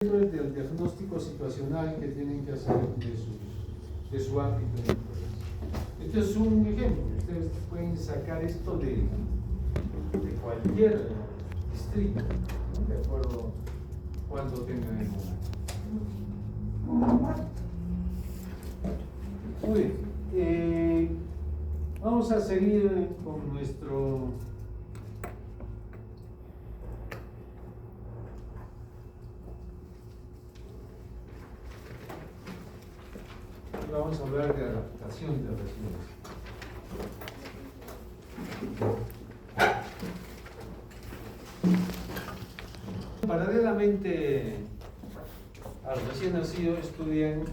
del diagnóstico situacional que tienen que hacer de su ámbito de influencia. Este es un ejemplo. Ustedes pueden sacar esto de cualquier distrito, ¿no? De acuerdo cuando tengan el momento. Muy bien. Vamos a seguir con nuestro vamos a hablar de adaptación de regiones. Paralelamente al recién nacido estudian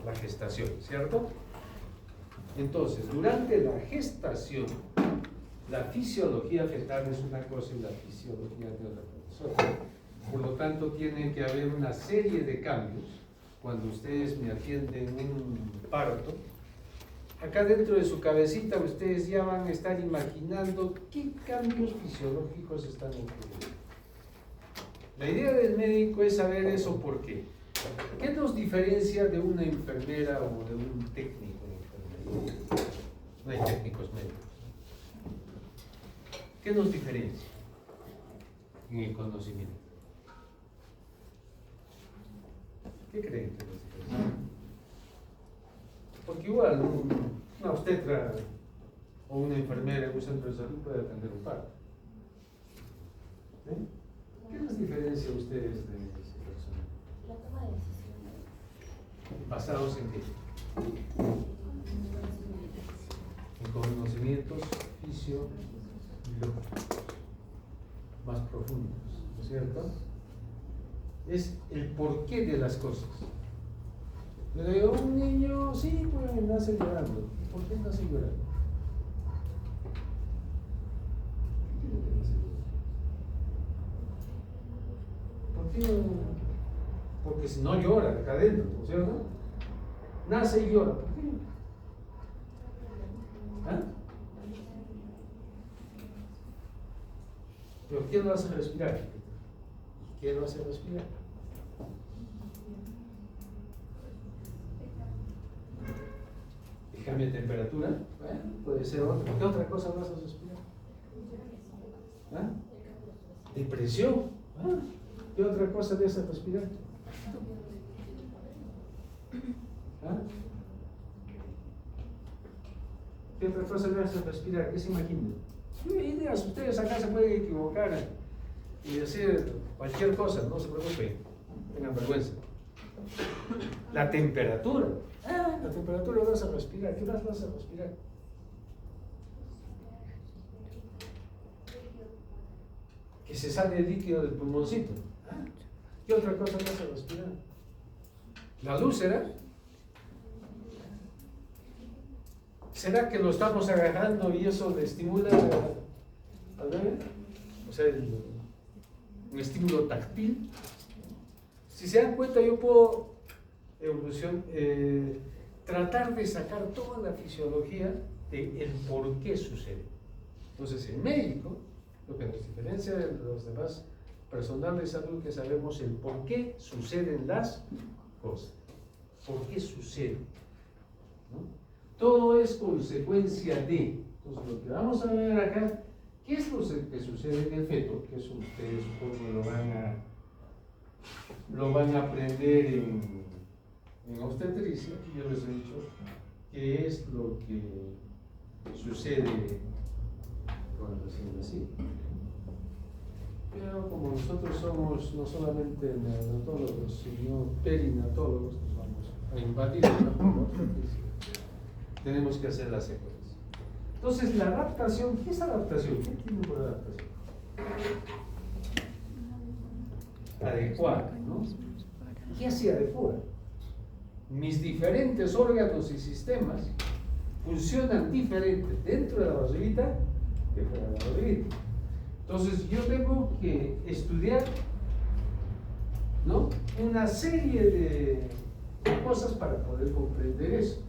la gestación, ¿cierto? Entonces, durante la gestación, la fisiología fetal es una cosa y la fisiología de otra cosa. Por lo tanto, tiene que haber una serie de cambios. Cuando ustedes me atienden un parto, acá dentro de su cabecita ustedes ya van a estar imaginando qué cambios fisiológicos están ocurriendo. La idea del médico es saber eso. ¿Por qué? ¿Qué nos diferencia de una enfermera o de un técnico de enfermería? No hay técnicos médicos. ¿Qué nos diferencia en el conocimiento? ¿Qué creen que nos diferencia? Porque igual una obstetra o una enfermera en un centro de salud puede atender un parto. ¿Sí? ¿Qué nos diferencia a ustedes de ese personal? La toma de decisiones. ¿Basados en qué? En conocimientos fisiológicos más profundos, ¿no es cierto? Es el porqué de las cosas. Le digo, un niño, sí, pues nace llorando. ¿Por qué nace llorando? ¿Qué tiene que nacer llorando? ¿Por qué? Porque si no llora acá adentro, ¿no es cierto? Nace y llora. ¿Por qué? ¿Ah? ¿Pero quién lo hace respirar? ¿Quién lo hace respirar? ¿El cambio de temperatura? Bueno, puede ser otra. ¿Qué otra cosa vas a respirar? ¿Ah? Depresión. ¿Ah? ¿Qué otra cosa te hace respirar? ¿Ah? ¿Qué otra cosa le hace respirar? ¿Qué se imaginan? Ideas, ustedes acá se pueden equivocar y decir cualquier cosa, no se preocupen, tengan vergüenza. La temperatura. La temperatura vas a respirar. ¿Qué más vas a respirar? Que se sale el líquido del pulmoncito. ¿Qué otra cosa vas a respirar? ¿La luz será? ¿Será que lo estamos agarrando y eso le estimula al bebé? O sea, un estímulo táctil. Si se dan cuenta, yo puedo tratar de sacar toda la fisiología de el por qué sucede. Entonces, el médico, lo que nos diferencia de los demás personal de salud, que sabemos el por qué suceden las cosas. ¿Por qué sucede? ¿No? Todo es consecuencia de. Entonces, lo que vamos a ver acá, ¿qué es lo que sucede en el feto? Que eso ustedes supongo lo van a aprender en obstetricia. Yo les he dicho qué es lo que sucede con el recién nacido. Pero como nosotros somos no solamente neonatólogos, sino perinatólogos, nos vamos a invadir la obstetricia. Tenemos que hacer la secuencia. Entonces, la adaptación, ¿qué es adaptación? ¿Qué tiene por adaptación? Adecuar, ¿no? ¿Qué se adecua? Mis diferentes órganos y sistemas funcionan diferente dentro de la barriguita que fuera de la barriguita. Entonces, yo tengo que estudiar, ¿no?, una serie de cosas para poder comprender eso.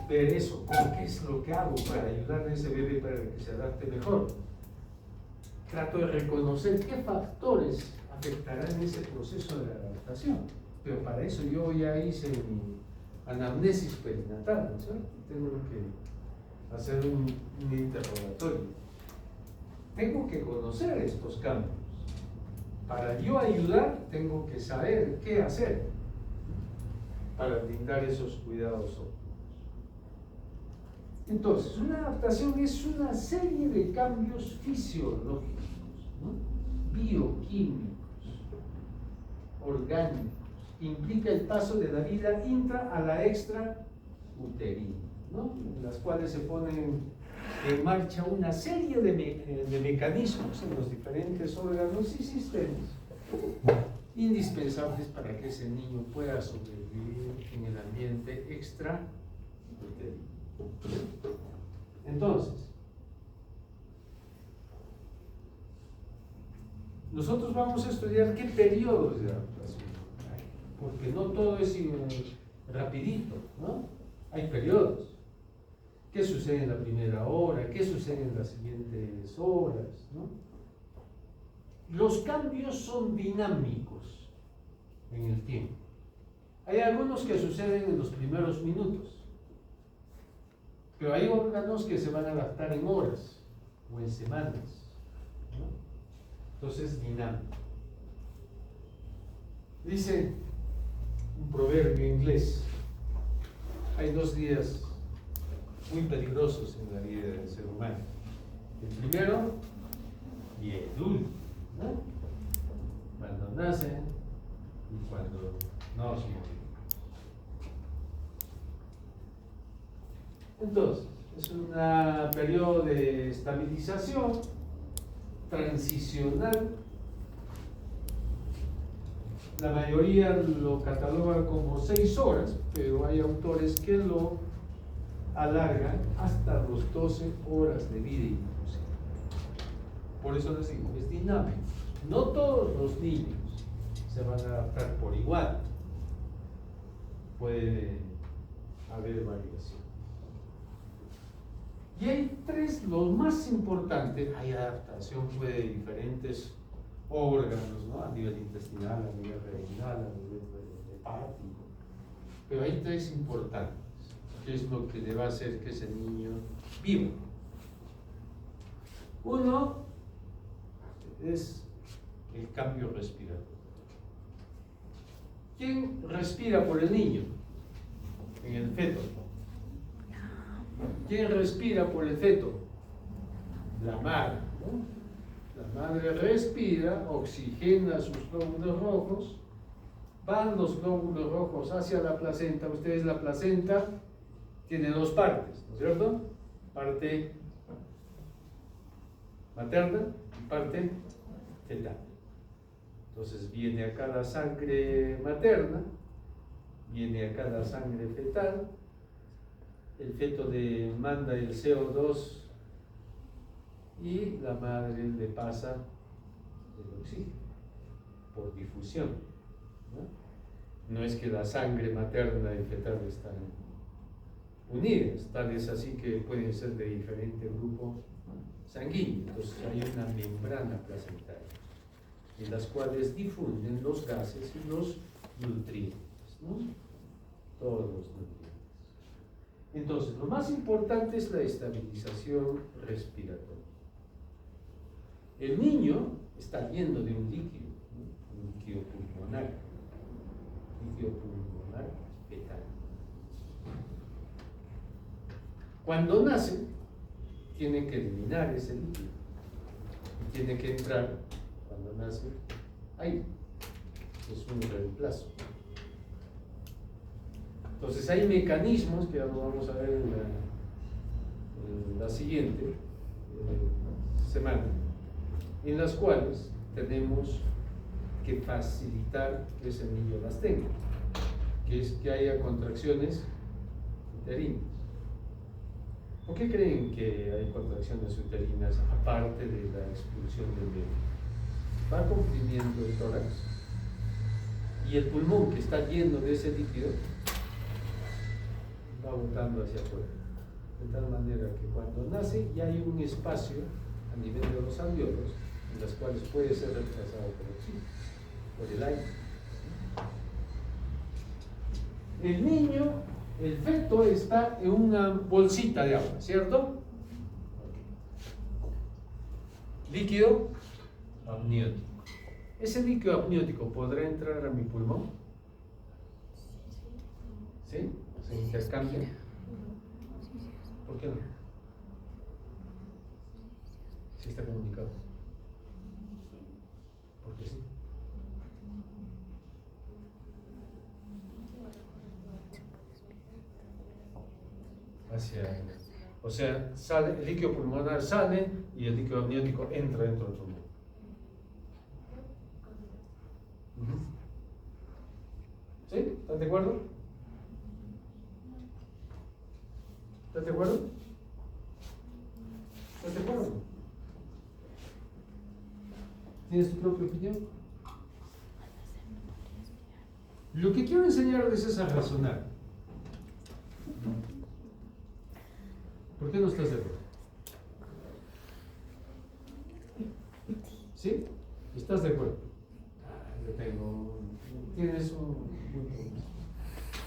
Ver eso, qué es lo que hago para ayudar a ese bebé para que se adapte mejor. Trato de reconocer qué factores afectarán ese proceso de adaptación. Pero para eso yo ya hice mi anamnesis perinatal, ¿no es cierto? Tengo que hacer un interrogatorio. Tengo que conocer estos cambios. Para yo ayudar, tengo que saber qué hacer para brindar esos cuidados óptimos. Entonces, una adaptación es una serie de cambios fisiológicos, ¿no? Bioquímicos, orgánicos, que implica el paso de la vida intra a la extrauterina, ¿no? En las cuales se ponen en marcha una serie de mecanismos en los diferentes órganos y sistemas indispensables para que ese niño pueda sobrevivir en el ambiente extrauterino. Entonces, nosotros vamos a estudiar qué periodos de adaptación hay, porque no todo es rapidito, ¿no? Hay periodos. ¿Qué sucede en la primera hora? ¿Qué sucede en las siguientes horas? ¿No? Los cambios son dinámicos en el tiempo. Hay algunos que suceden en los primeros minutos, pero hay órganos que se van a adaptar en horas o en semanas, ¿no? Entonces, dinámico. Dice un proverbio inglés: hay 2 días muy peligrosos en la vida del ser humano. El primero y el último, ¿no? Cuando nacen y cuando nos morimos. Entonces, es un periodo de estabilización transicional. La mayoría lo cataloga como 6 horas, pero hay autores que lo alargan hasta los 12 horas de vida inclusive. Por eso les digo, es dinámico. No todos los niños se van a adaptar por igual. Puede haber variación. Y hay 3, los más importantes. Hay adaptación de diferentes órganos, ¿no? A nivel intestinal, a nivel renal, a nivel hepático. Pero hay 3 importantes, que es lo que le va a hacer que ese niño viva. Uno es el cambio respiratorio. ¿Quién respira por el niño? En el feto. ¿Quién respira por el feto? La madre, ¿no? La madre respira, oxigena sus glóbulos rojos, van los glóbulos rojos hacia la placenta. Ustedes, la placenta tiene 2 partes, ¿no es cierto? Parte materna y parte fetal. Entonces viene acá la sangre materna, viene acá la sangre fetal, el feto manda el CO2 y la madre le pasa el oxígeno por difusión, ¿no? No es que la sangre materna y fetal están unidas, tal es así que pueden ser de diferente grupo sanguíneo. Entonces hay una membrana placentaria en las cuales difunden los gases y los nutrientes, ¿no? Todos los nutrientes. Entonces, lo más importante es la estabilización respiratoria. El niño está lleno de un líquido, ¿no? Un líquido pulmonar fetal. Cuando nace, tiene que eliminar ese líquido y tiene que entrar, cuando nace, aire. Es un reemplazo. Entonces hay mecanismos que ya lo vamos a ver en la siguiente semana, en las cuales tenemos que facilitar que ese niño las tenga, que es que haya contracciones uterinas. ¿Por qué creen que hay contracciones uterinas aparte de la expulsión del bebé? Va comprimiendo el tórax y el pulmón, que está lleno de ese líquido, va botando hacia afuera, de tal manera que cuando nace ya hay un espacio a nivel de los alvéolos en los cuales puede ser reemplazado por oxígeno. por el aire. El niño, el feto está en una bolsita de agua, ¿cierto? Líquido amniótico. ¿Ese líquido amniótico podrá entrar a mi pulmón? ¿Sí? ¿Se intercambia? ¿Por qué no? Sí está comunicado. ¿Por qué sí? O sea, sale, el líquido pulmonar sale y el líquido amniótico entra dentro del pulmón. ¿Sí? ¿Están de acuerdo? ¿Estás de acuerdo? ¿Estás de acuerdo? ¿Tienes tu propia opinión? Lo que quiero enseñarles es a razonar. ¿Por qué no estás de acuerdo? ¿Sí? ¿Estás de acuerdo? Yo tengo... ¿Tienes un...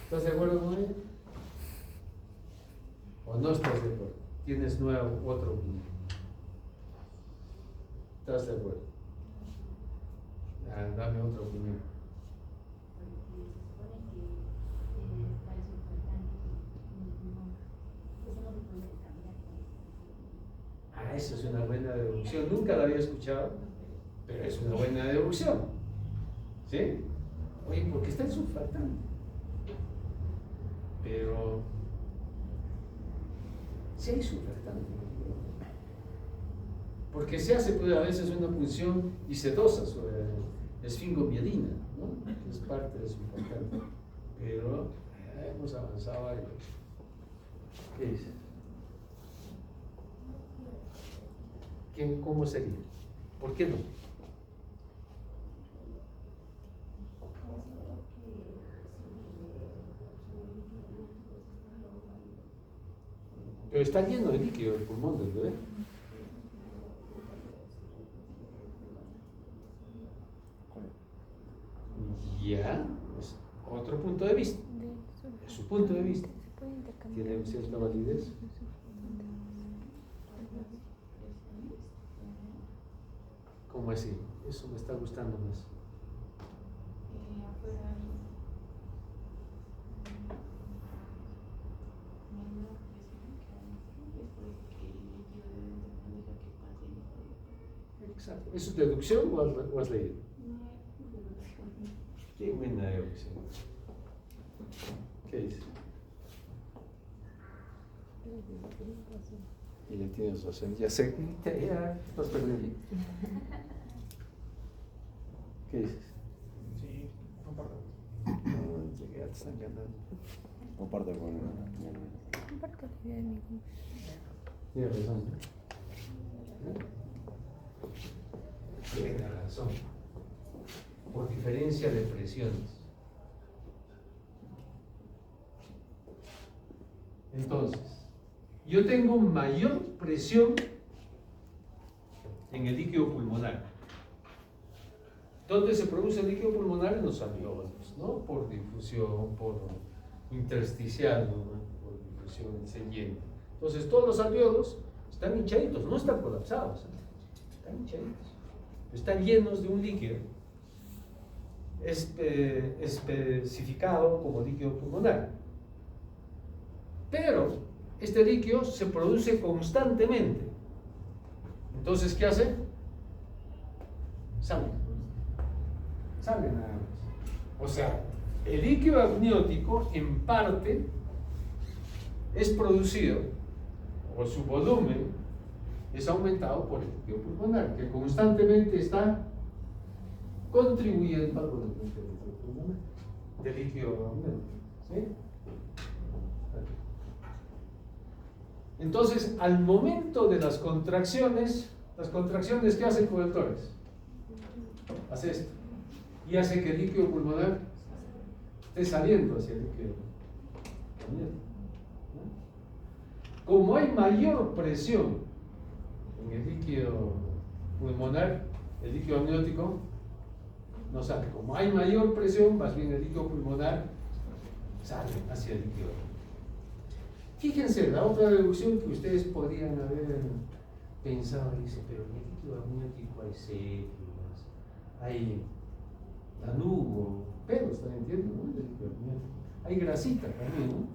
¿Estás de acuerdo con él? ¿O no estás de acuerdo? ¿Tienes otra opinión? ¿Estás de acuerdo? Dame otra opinión. Eso es una buena deducción. Nunca la había escuchado, pero es una buena deducción. ¿Sí? Oye, porque está en surfactante. Pero sí hay surfactante. Porque se hace pues, a veces una punción y se dosa sobre esfingomielina, ¿no? Que es parte del surfactante. Pero hemos avanzado ahí. ¿Qué dices? ¿Cómo sería? ¿Por qué no? Pero está lleno de líquido el pulmón del bebé. Ya, es otro punto de vista. Es su punto de vista. Tiene cierta validez. ¿Cómo así? Eso me está gustando más. Exacto. ¿Eso es deducción o has leído? Qué buena deducción. ¿Qué dice? Y ya tienes razón, ya sé, ya estás perdiendo. ¿Qué dices? Sí, comparto. Ya te están ganando. Comparto con mi Comparto la idea de mi compañero. Tienes razón. Tienes razón. Por diferencia de presiones. Entonces, yo tengo mayor presión en el líquido pulmonar. ¿Dónde se produce el líquido pulmonar? En los alveolos, ¿no? Por difusión, por intersticial, ¿no? Por difusión, se llena. Entonces, todos los alveolos están hinchaditos, no están colapsados, están hinchaditos. Están llenos de un líquido especificado como líquido pulmonar. Pero este líquido se produce constantemente. Entonces, ¿qué hace? Sale. Sale nada más. O sea, el líquido amniótico en parte es producido, o su volumen es aumentado por el líquido pulmonar, que constantemente está contribuyendo al volumen del líquido pulmonar, del líquido amniótico. ¿Sí? Entonces, al momento de las contracciones ¿qué hacen, cobertores? Hace esto. Y hace que el líquido pulmonar esté saliendo hacia el líquido amniótico. Como hay mayor presión en el líquido pulmonar, el líquido amniótico no sale. Como hay mayor presión, más bien el líquido pulmonar sale hacia el líquido. Fíjense, la otra deducción que ustedes podrían haber pensado, dice, pero en el líquido amniótico hay células, hay lanugo, pelos también tienen, ¿no? El líquido amniótico. Hay grasita también, ¿no?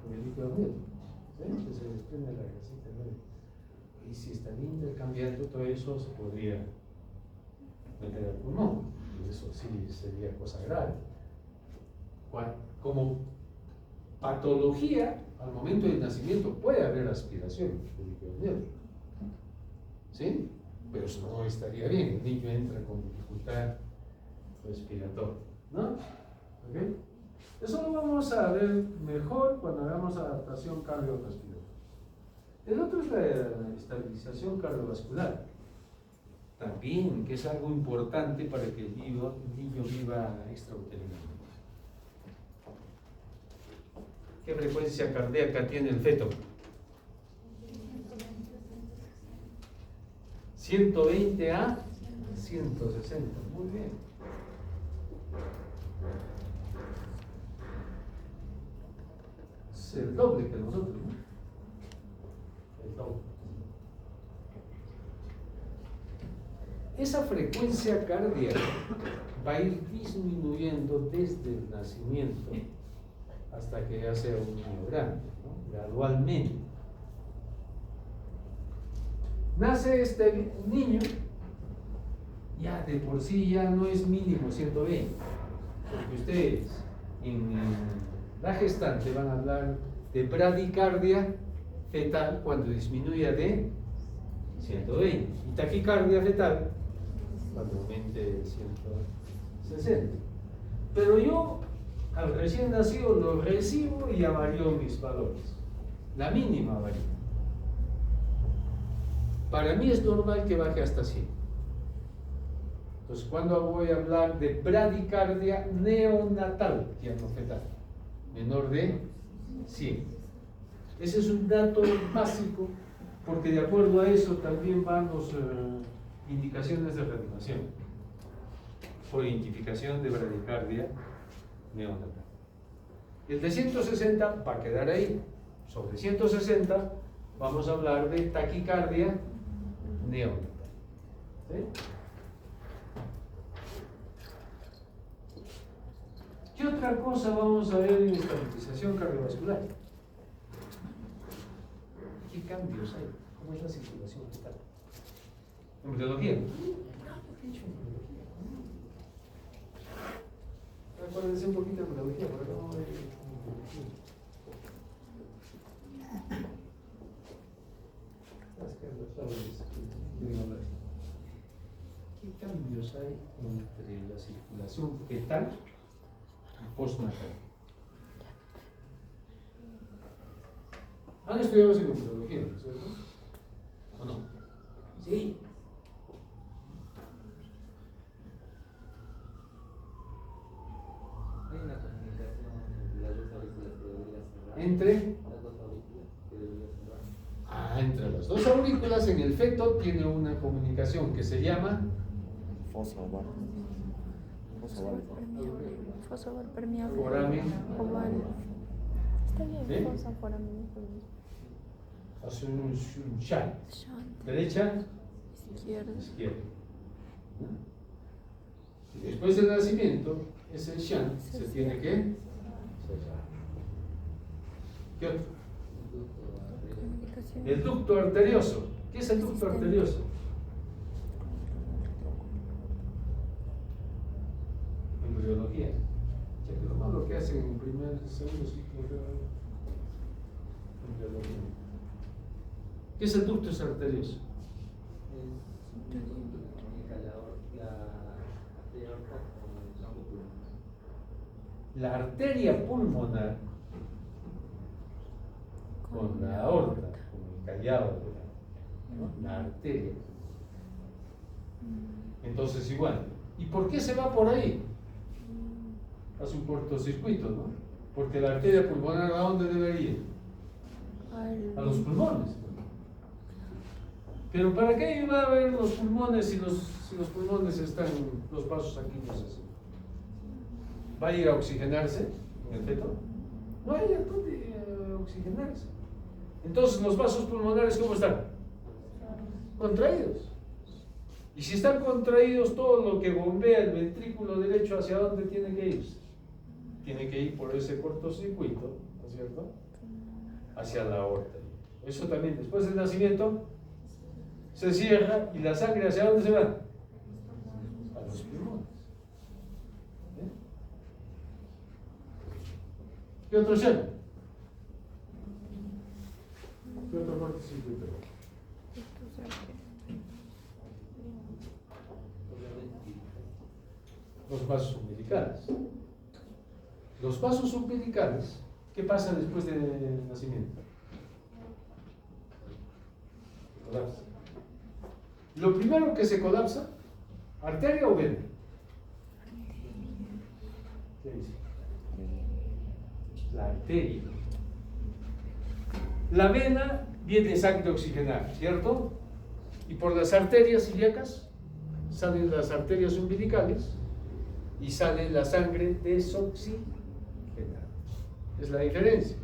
En el líquido amniótico, ¿sí? Que se desprende la grasita, ¿no? Y si están intercambiando todo eso, se podría meter al pulmón, y eso sí sería cosa grave. Como patología, al momento del nacimiento puede haber aspiración de líquido amniótico, ¿sí? Pero eso no estaría bien, el niño entra con dificultad respiratoria, ¿no? ¿Okay? Eso lo vamos a ver mejor cuando hagamos adaptación cardiorrespiratoria. El otro es la estabilización cardiovascular, también, que es algo importante para que el niño viva extrauterinamente. ¿Qué frecuencia cardíaca tiene el feto? 120 a 160, muy bien. Es el doble que nosotros, ¿no? El doble. Esa frecuencia cardíaca va a ir disminuyendo desde el nacimiento hasta que ya sea un niño grande, ¿no? Gradualmente. Nace este niño, ya de por sí ya no es mínimo 120, porque ustedes en la gestante van a hablar de bradicardia fetal cuando disminuya de 120 y taquicardia fetal cuando aumente 160. Pero yo al recién nacido lo recibo y ya varió mis valores, la mínima varió. Para mí es normal que baje hasta 100. Entonces, ¿cuándo voy a hablar de bradicardia neonatal, no fetal? Menor de 100. Ese es un dato básico, porque de acuerdo a eso también van las indicaciones de reanimación por identificación de bradicardia neonatal. El de 160 va a quedar ahí. Sobre 160 vamos a hablar de taquicardia neonatal. ¿Sí? ¿Qué otra cosa vamos a ver en estabilización cardiovascular? ¿Qué cambios hay? ¿Cómo es la circulación fetal? Embriología. Acuérdense un poquito de embriología, porque no hay ¿Qué cambios hay entre la circulación fetal y postnatal? ¿Han estudiado psicopedagogia, cierto? ¿O no? Sí. Hay una comunicación entre las dos aurículas que debería cerrar. ¿Entre? Las dos aurículas que debería cerrar. Entre las dos aurículas en el feto tiene una comunicación que se llama Fosa oval. Fosa oval. Fosa oval permeable. foramen Oval. Está bien, ¿Sí? fosa foramen. hace un shunt. Shunt. Derecha, Izquierda. izquierda. Y después del nacimiento, ese shunt se tiene que cerrar. ¿Qué otro? Comunicación. El ducto arterioso. ¿Qué es el ducto arterioso? Embriología. Ya que lo malo que hacen en primer, segundo ciclo de embriología. ¿Qué es el ducto arterioso? Es un punto que comunica la arteria aorta con el tronco pulmonar. La arteria pulmonar con la aorta, con el callado de la arteria. Entonces igual. ¿Y por qué se va por ahí? Hace un cortocircuito, ¿no? Porque la arteria pulmonar, ¿a dónde debe ir? A los pulmones. Pero ¿para qué va a ver los pulmones si los pulmones están, los vasos sanguíneos así? ¿Va a ir a oxigenarse en el feto? No hay a dónde oxigenarse. Entonces, los vasos pulmonares, ¿cómo están? Contraídos. Y si están contraídos, todo lo que bombea el ventrículo derecho, ¿hacia dónde tiene que ir? Tiene que ir por ese cortocircuito, ¿no es cierto? Hacia la aorta. Eso también, después del nacimiento, se cierra y la sangre, ¿hacia dónde se va? A los pulmones. ¿Eh? ¿Qué otro ser? ¿Qué otro cortocircuito? Los vasos umbilicales. Los vasos umbilicales, ¿qué pasa después del nacimiento? Colapsa. Lo primero que se colapsa, ¿arteria o vena? ¿Qué dice? La arteria. La vena viene sangre oxigenada, ¿cierto? Y por las arterias ilíacas salen las arterias umbilicales y sale la sangre desoxigenada. Es la diferencia.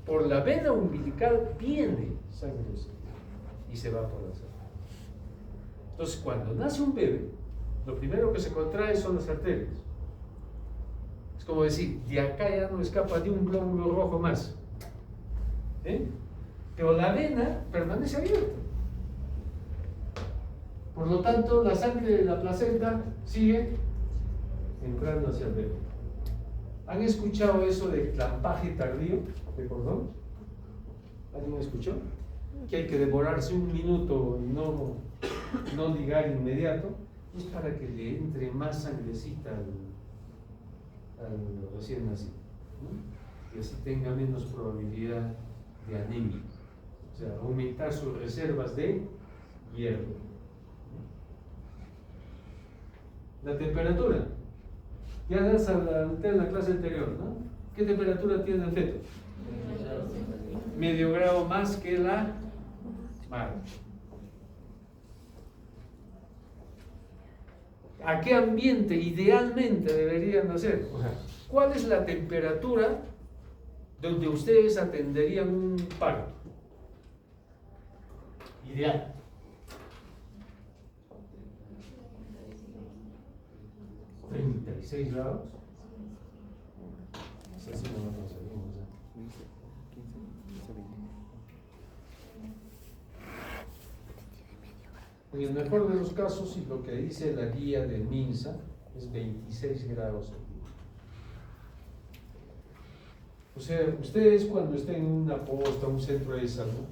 Por la vena umbilical viene sangre oxigenada y se va por la sangre. Entonces, cuando nace un bebé, lo primero que se contrae son las arterias. Es como decir, de acá ya no escapa ni un glóbulo rojo más. ¿Eh? Pero la vena permanece abierta. Por lo tanto, la sangre de la placenta sigue entrando hacia el bebé. ¿Han escuchado eso de clampaje tardío de cordón? ¿Alguien escuchó? Que hay que demorarse un minuto y no ligar inmediato. Es para que le entre más sangrecita al recién nacido, ¿no? Y así tenga menos probabilidad de anemia. O sea, aumentar sus reservas de hierro. La temperatura. Ya das a la clase anterior, ¿no? ¿Qué temperatura tiene el feto? Medio grado más que la madre. ¿A qué ambiente idealmente deberían nacer? O sea, ¿cuál es la temperatura donde ustedes atenderían un parto? Ideal. ¿36 grados? No sé si no lo conseguimos. 15, 20. En el mejor de los casos, y lo que dice la guía del MINSA, es 26 grados. O sea, ustedes cuando estén en una posta, un centro de salud,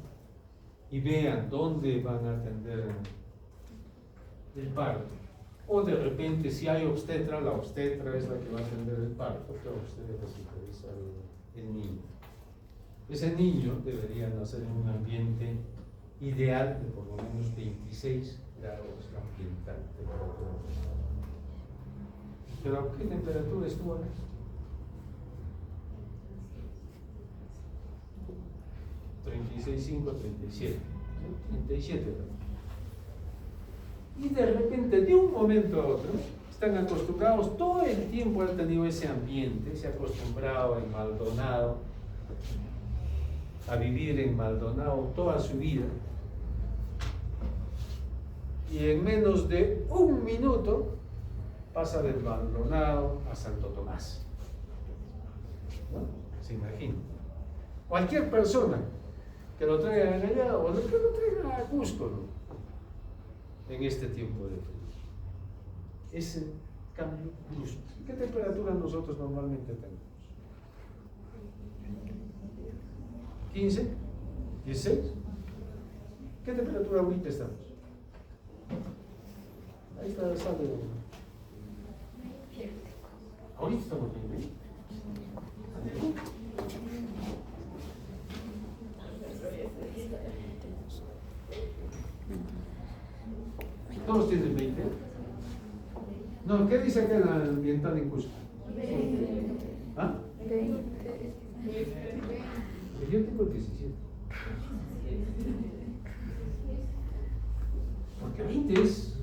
y vean dónde van a atender el parto, o de repente si hay obstetra, la obstetra es la que va a atender el parto, pero a ustedes les interesa el niño. Ese niño debería nacer en un ambiente ideal de por lo menos 26 grados ambiental. ¿Pero a qué temperatura estuvo acá? 36,5, 37. 37 grados. Y de repente, de un momento a otro, están acostumbrados, todo el tiempo han tenido ese ambiente, se ha acostumbrado en Maldonado, a vivir en Maldonado toda su vida. Y en menos de un minuto pasa de Maldonado a Santo Tomás. ¿No? Se imagina. Cualquier persona que lo traigan allá o que lo traigan a Cusco, ¿no? En este tiempo de frío. Ese cambio brusco. ¿Qué temperatura nosotros normalmente tenemos? 15, 16. ¿Qué temperatura ahorita estamos? Ahí está el sal de... Ahorita estamos bien. ¿Todos tienen 20? No, ¿qué dice acá en la ambiental en Cusco? 20. ¿Ah? 20. Yo tengo 17. Porque 20 es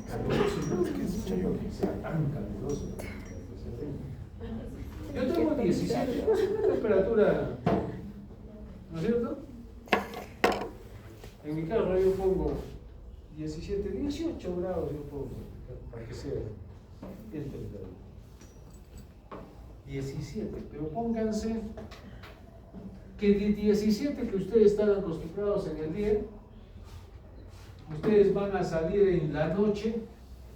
caluroso, no es que sea tan caluroso. 17, es una temperatura, ¿no es cierto? En mi carro yo pongo 17, 18 grados yo pongo, para que sea bien templado. 17, pero pónganse que de 17 que ustedes están acostumbrados en el día, ustedes van a salir en la noche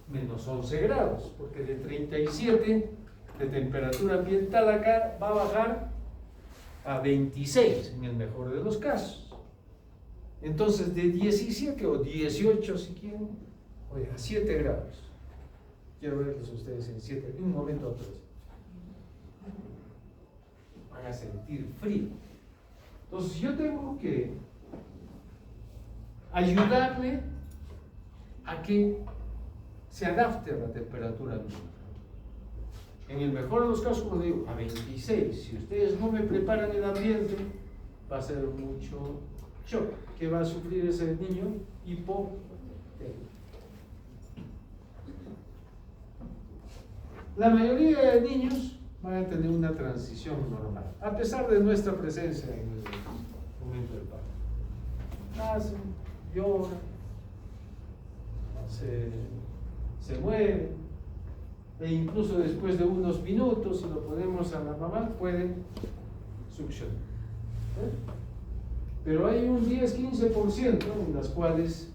menos 11 grados, porque de 37 de temperatura ambiental acá va a bajar a 26 en el mejor de los casos. Entonces de 17 o 18 si quieren, oye, a 7 grados. Quiero verlos a ustedes en 7, en un momento a otro. Van a sentir frío. Entonces yo tengo que ayudarle a que se adapte a la temperatura ambiental. En el mejor de los casos, como digo, a 26. Si ustedes no me preparan el ambiente, va a ser mucho shock. ¿Qué va a sufrir ese niño? Hipotermia. La mayoría de niños van a tener una transición normal, a pesar de nuestra presencia en el momento del parto. Nace, llora, se mueve, e incluso después de unos minutos, si lo ponemos a la mamá, puede succionar. Pero hay un 10-15% en las cuales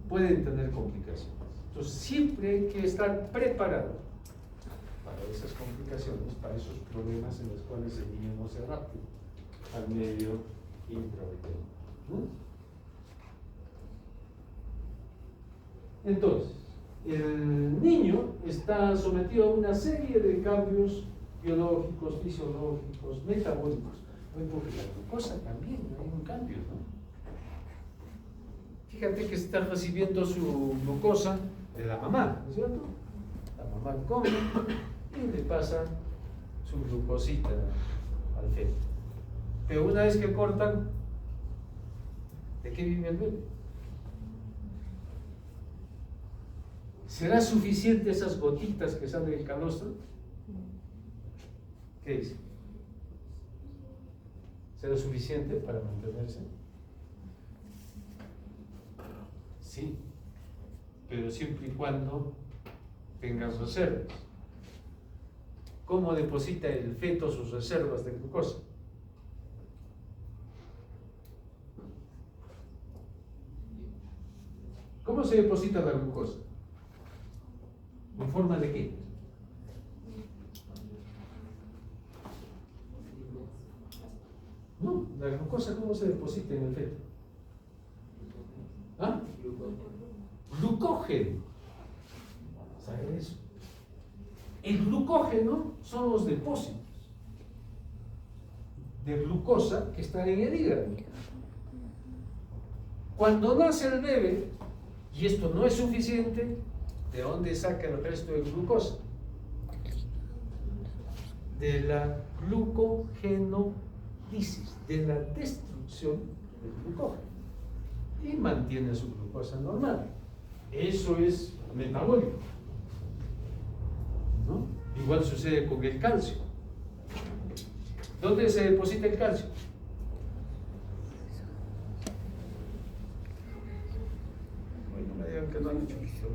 pueden tener complicaciones. Entonces siempre hay que estar preparado para esas complicaciones, para esos problemas en los cuales el niño no se adapte al medio intrauterino. Entonces, el niño está sometido a una serie de cambios biológicos, fisiológicos, metabólicos. Porque la glucosa también hay un cambio, ¿no? Fíjate que está recibiendo su glucosa de la mamá, ¿no es cierto? La mamá come y le pasa su glucosita al feto. Pero una vez que cortan, ¿de qué vive el bebé? ¿Será suficiente esas gotitas que salen del calostro? ¿Qué dice? ¿Será suficiente para mantenerse? Sí, pero siempre y cuando tengas reservas. ¿Cómo deposita el feto sus reservas de glucosa? ¿Cómo se deposita la glucosa? ¿En forma de qué? No, la glucosa, ¿cómo se deposita en el feto? ¿Ah? Glucógeno. ¿Saben eso? El glucógeno son los depósitos de glucosa que están en el hígado. Cuando nace el bebé, y esto no es suficiente, ¿de dónde saca el resto de glucosa? De la glucogenolisis, de la destrucción del glucógeno, y mantiene su glucosa normal. Eso es metabólico, ¿no? Igual sucede con el calcio. ¿Dónde se deposita el calcio? Bueno, no me digan que no han hecho esto.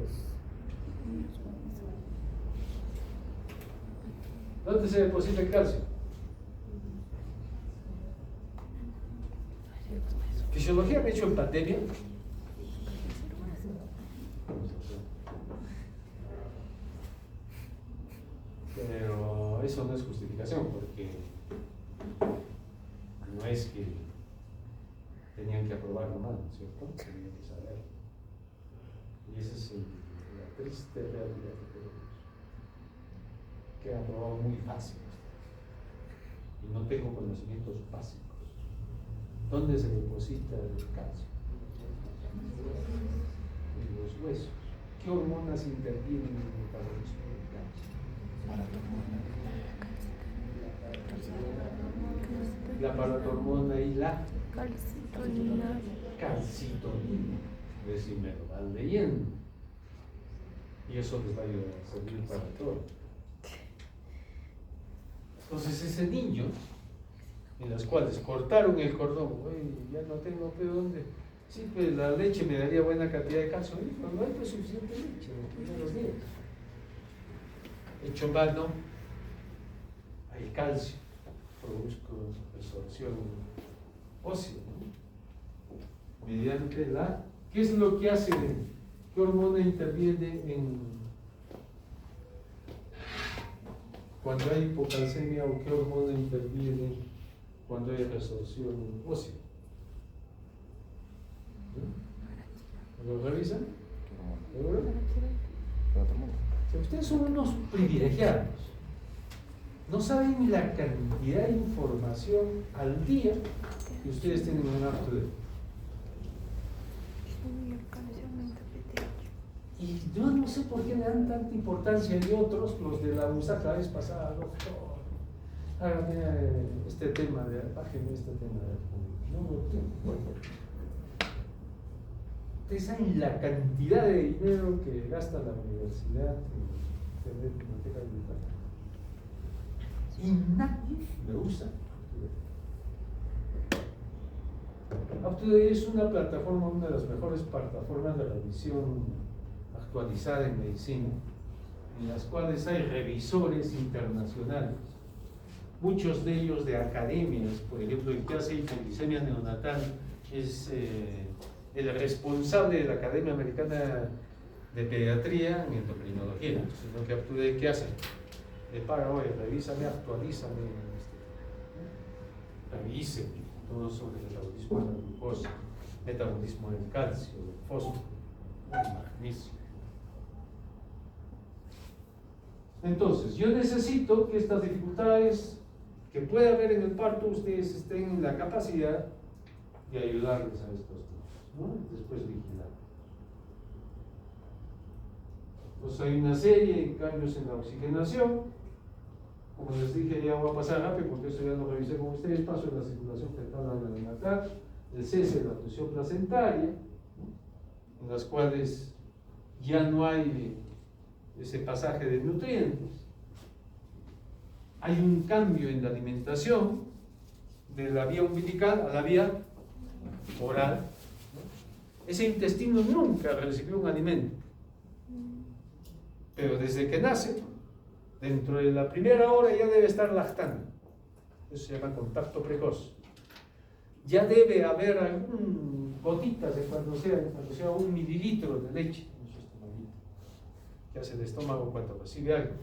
¿Dónde se deposita el calcio? Fisiología me he hecho en pandemia. Pero eso no es justificación, porque no es que tenían que aprobar nomás, ¿no es cierto? Tenían que saber. Y esa es la triste realidad que tenemos, que han aprobado muy fácil y no tengo conocimientos básicos. ¿Dónde se deposita el calcio? En los huesos. ¿Qué hormonas intervienen en el metabolismo del calcio? La paratormona y la calcitonina. Calcitonina. Decime, lo van leyendo. Y eso les va a servir para todo. Entonces ese niño, en las cuales cortaron el cordón, oye, ya no tengo pe dónde. Sí, pues la leche me daría buena cantidad de calcio. Oye, no hay pues suficiente leche en los primeros días. Hecho mano, hay calcio, produzco resorción ósea, ¿no? Mediante la. ¿Qué es lo que hace? ¿Qué hormona interviene cuando hay hipocalcemia o qué hormona interviene cuando hay resorción ósea? ¿No? ¿Lo revisan? ¿Seguro? Si ustedes son unos privilegiados, no saben la cantidad de información al día que ustedes tienen en UpToDate. Y yo no sé por qué le dan tanta importancia y otros, los de la USAC la vez pasada, doctor, hágame este tema, bájeme este tema. No, ustedes saben la cantidad de dinero que gasta la universidad en tener biblioteca virtual. Y nadie lo usa. UpToDate es una plataforma, una de las mejores plataformas de revisión actualizada en medicina, en las cuales hay revisores internacionales, muchos de ellos de academias. Por ejemplo, el que hace hipoglicemia neonatal es el responsable de la Academia Americana de Pediatría en endocrinología. Sino que UpToDate, ¿qué hace? Le paga, oye, revísame, actualízame, revise todo sobre el metabolismo de la glucosa, metabolismo del calcio, del fósforo, del magnesio. Entonces, yo necesito que estas dificultades que puede haber en el parto, ustedes estén en la capacidad de ayudarles a estos niños, ¿no? Después vigilar. Pues hay una serie de cambios en la oxigenación. Como les dije, ya voy a pasar rápido porque esto ya lo revisé con ustedes. Paso en la circulación fetal a la neonatal, el cese de la oclusión placentaria, ¿no? En las cuales ya no hay ese pasaje de nutrientes. Hay un cambio en la alimentación de la vía umbilical a la vía oral, ¿no? Ese intestino nunca recibió un alimento, pero desde que nace, dentro de la primera hora ya debe estar lactando. Eso se llama contacto precoz. Ya debe haber algún gotitas de cuando sea 1 mililitro de leche en su estomaguito, que hace el estómago cuando recibe algo.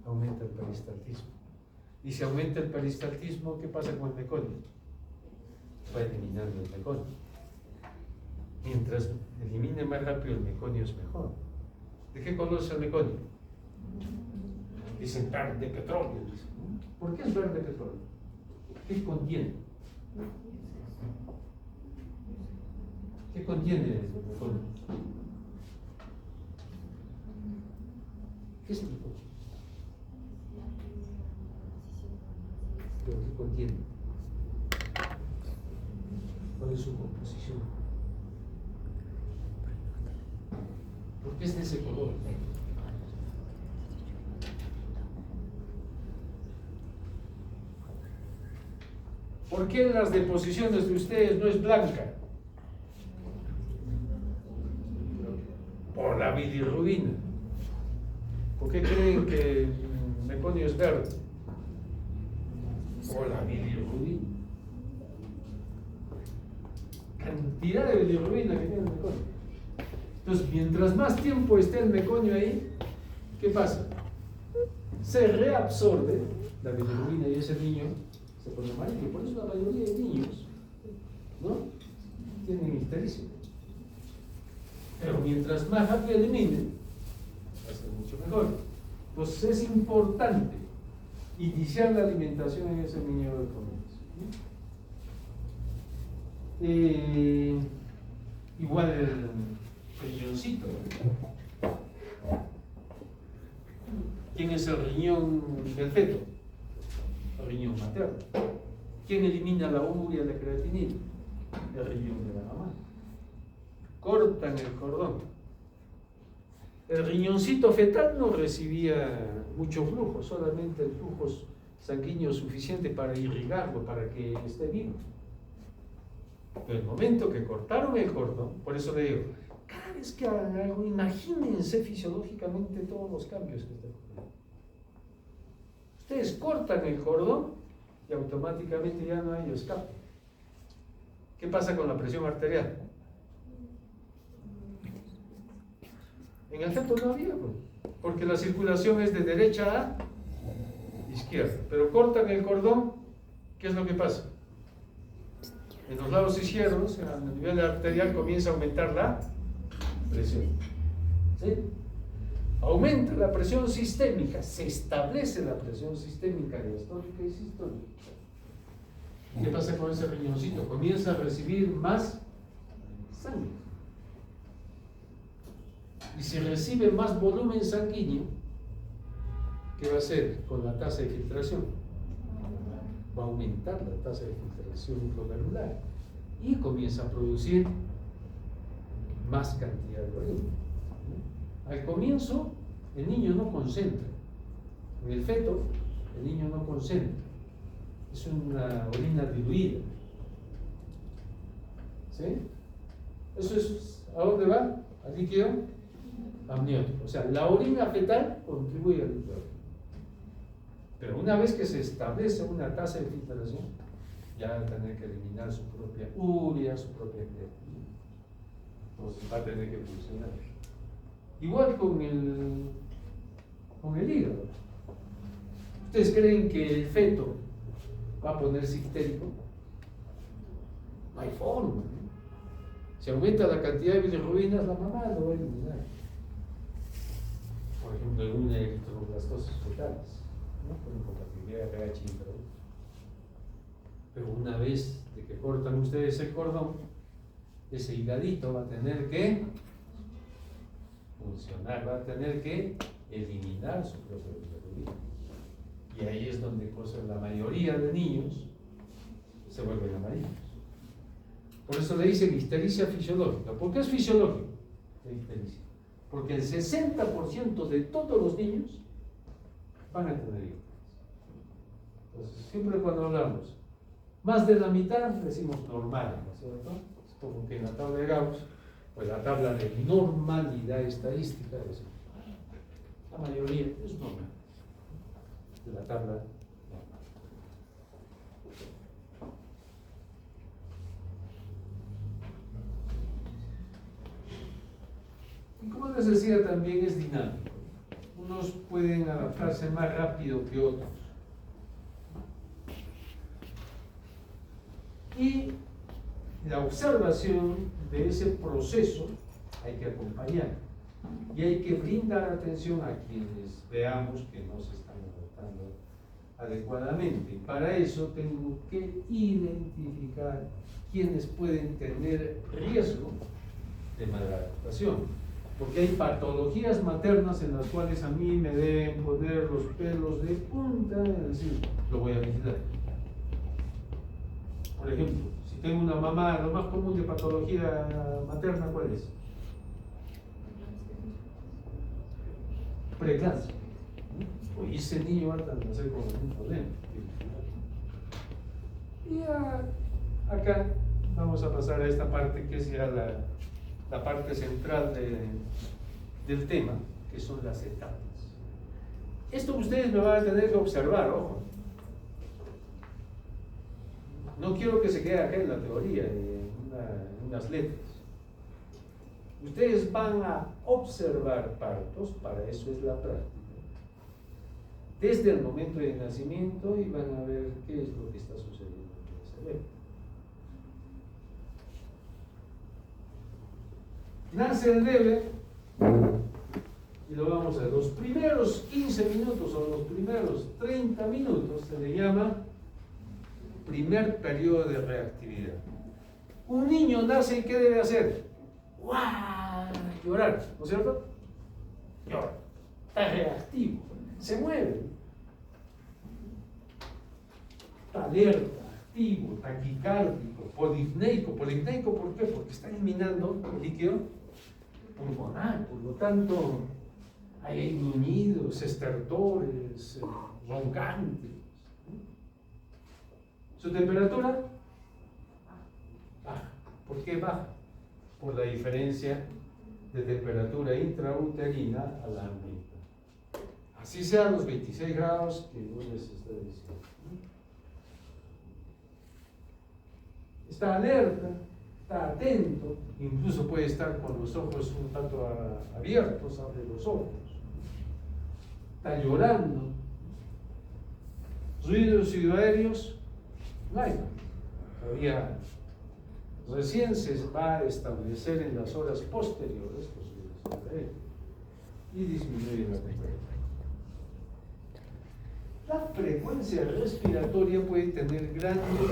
Aumenta el peristaltismo. Y si aumenta el peristaltismo, ¿qué pasa con el meconio? Va eliminando el meconio. Mientras elimine más rápido el meconio es mejor. ¿De qué color es el meconio? Dicen verde petróleo. ¿Por qué es verde petróleo? ¿Qué contiene? ¿Qué contiene el meconio? ¿Qué es el meconio? ¿Pero qué contiene? ¿Cuál es su composición? ¿Por qué es de ese color? ¿Por qué en las deposiciones de ustedes no es blanca? Por la bilirrubina. ¿Por qué creen que el meconio es verde? Por la bilirrubina. Cantidad de bilirrubina que tiene el meconio. Entonces, mientras más tiempo esté el meconio ahí, ¿qué pasa? Se reabsorbe la bilirrubina y ese niño se pone amarillo. Por eso la mayoría de niños, ¿no?, tienen ictericia. Pero mientras más rápido eliminen, va a ser mucho mejor. Entonces es importante iniciar la alimentación en ese niño del comienzo. Igual el riñoncito. ¿Quién es el riñón del feto? El riñón materno. ¿Quién elimina la urea y la creatinina? El riñón de la mamá. Cortan el cordón. El riñoncito fetal no recibía mucho flujo, solamente el flujo sanguíneo suficiente para irrigarlo, para que esté vivo. Pero el momento que cortaron el cordón, por eso le digo, cada vez que hagan algo, imagínense fisiológicamente todos los cambios que están ocurriendo. Ustedes cortan el cordón y automáticamente ya no hay escape. ¿Qué pasa con la presión arterial? En el feto no había, porque la circulación es de derecha a izquierda. Pero cortan el cordón, ¿qué es lo que pasa? En los lados izquierdos, a nivel arterial, comienza a aumentar la presión. ¿Sí? Aumenta la presión sistémica, se establece la presión sistémica diastólica y sistólica. ¿Qué pasa con ese riñoncito? Comienza a recibir más sangre. Y si recibe más volumen sanguíneo, ¿qué va a hacer con la tasa de filtración? Va a aumentar la tasa de filtración intracelular y comienza a producir más cantidad de orina. Al comienzo, el niño no concentra. En el feto, el niño no concentra. Es una orina diluida. ¿Sí? Eso es, ¿a dónde va? Al líquido amniótico. O sea, la orina fetal contribuye al líquido amniótico. Pero una vez que se establece una tasa de filtración, ya va a tener que eliminar su propia urea, su propia creatina. Entonces va a tener que funcionar. Igual con el hígado. ¿Ustedes creen que el feto va a ponerse histérico? No hay forma, ¿no? Si aumenta la cantidad de bilirrubinas, la mamá lo va a eliminar. Por ejemplo, en una eritroblastosis fetales, ¿no? Con incompatibilidad de pH intraútero. Pero una vez de que cortan ustedes el cordón, ese higadito va a tener que funcionar, va a tener que eliminar su propia bilirrubina. Y ahí es donde la mayoría de niños se vuelven amarillos. Por eso le dicen ictericia fisiológica. ¿Por qué es fisiológico la ictericia? Porque el 60% de todos los niños van a tener ictericia. Entonces, siempre cuando hablamos, más de la mitad decimos normal, ¿no es cierto? Es como que en la tabla de Gauss, pues la tabla de normalidad estadística es, la mayoría es normal. De la tabla normal. Y como les decía, también es dinámico. Unos pueden adaptarse más rápido que otros. Y la observación de ese proceso hay que acompañar. Y hay que brindar atención a quienes veamos que no se están adaptando adecuadamente. Y para eso tengo que identificar quienes pueden tener riesgo de maladaptación. Porque hay patologías maternas en las cuales a mí me deben poner los pelos de punta, es decir, lo voy a vigilar. Por ejemplo, si tengo una mamá, lo más común de patología materna, ¿cuál es? Preeclampsia. Oye, ese niño va a nacer con algún problema. Y acá vamos a pasar a esta parte que es ya la parte central del tema, que son las etapas. Esto ustedes me van a tener que observar, ojo. No quiero que se quede acá en la teoría, en unas letras. Ustedes van a observar partos, para eso es la práctica, desde el momento de nacimiento, y van a ver qué es lo que está sucediendo en ese bebé. Nace el bebé y lo vamos a ver. Los primeros 15 minutos o los primeros 30 minutos se le llama primer periodo de reactividad. Un niño nace y ¿qué debe hacer? ¡Guau! Llorar, ¿no es cierto? Llora. Está reactivo, se mueve. Está alerta, activo, taquicárdico, polipneico. ¿Polipneico por qué? Porque está eliminando el líquido pulmonar, por lo tanto hay gruñidos, estertores, roncantes. Su temperatura baja. ¿Por qué baja? Por la diferencia de temperatura intrauterina a la ambiental. Así sean los 26 grados que yo les estoy diciendo. Está alerta, está atento, incluso puede estar con los ojos un tanto abiertos, abre los ojos. Está llorando. Ruidos aéreos, no hay. Todavía recién se va a establecer en las horas posteriores los ruidos aéreos y disminuye la temperatura. La frecuencia respiratoria puede tener grandes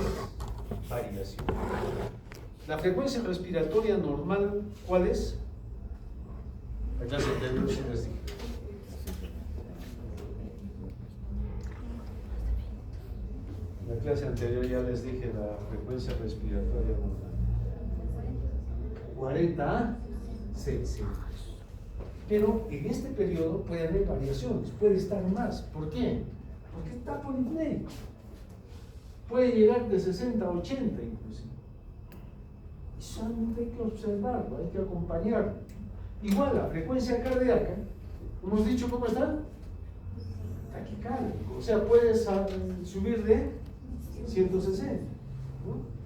variaciones. La frecuencia respiratoria normal, ¿cuál es? La clase anterior sí les dije. En la clase anterior ya les dije la frecuencia respiratoria normal. 40 cc. Pero en este periodo puede haber variaciones, puede estar más. ¿Por qué? Porque está polipnéico. Puede llegar de 60 a 80 inclusive. Y solamente hay que observarlo, hay que acompañarlo. Igual la frecuencia cardíaca, hemos dicho cómo está, taquicárdico. O sea, puedes subir de 160, ¿no?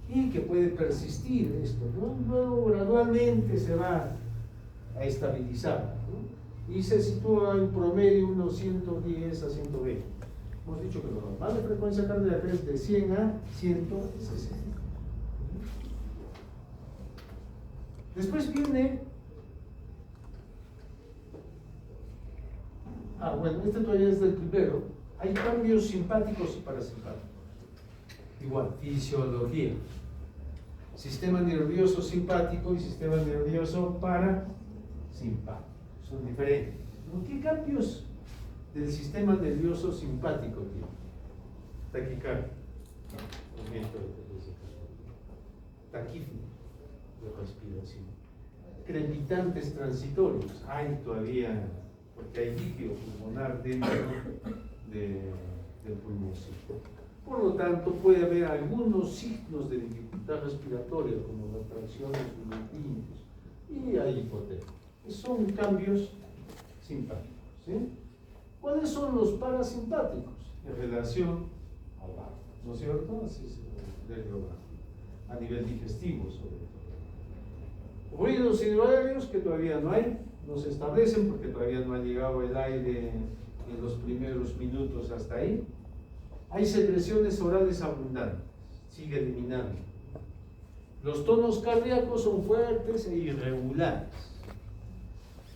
Y que puede persistir esto, ¿no? Luego gradualmente se va a estabilizar, ¿no? Y se sitúa en promedio unos 110 a 120. Hemos dicho que lo normal de frecuencia cardíaca es de 100 a 160. Después viene, bueno, este todavía es del primero. Hay cambios simpáticos y parasimpáticos. Igual, fisiología. Sistema nervioso simpático y sistema nervioso parasimpático. Son diferentes. ¿Qué cambios del sistema nervioso simpático tiene? Taquicardia, aumento de taquífilo de respiración, crepitantes transitorios, hay todavía, porque hay líquido pulmonar dentro del pulmoncito. Por lo tanto, puede haber algunos signos de dificultad respiratoria, como retracciones de y hay hipotermia. Son cambios simpáticos, ¿sí? ¿Cuáles son los parasimpáticos? En relación al bajo, ¿no es cierto? Así es el bajo, a nivel digestivo sobre todo. Ruidos hidroaéreos que todavía no hay, no se establecen porque todavía no ha llegado el aire en los primeros minutos hasta ahí. Hay secreciones orales abundantes, sigue eliminando. Los tonos cardíacos son fuertes e irregulares.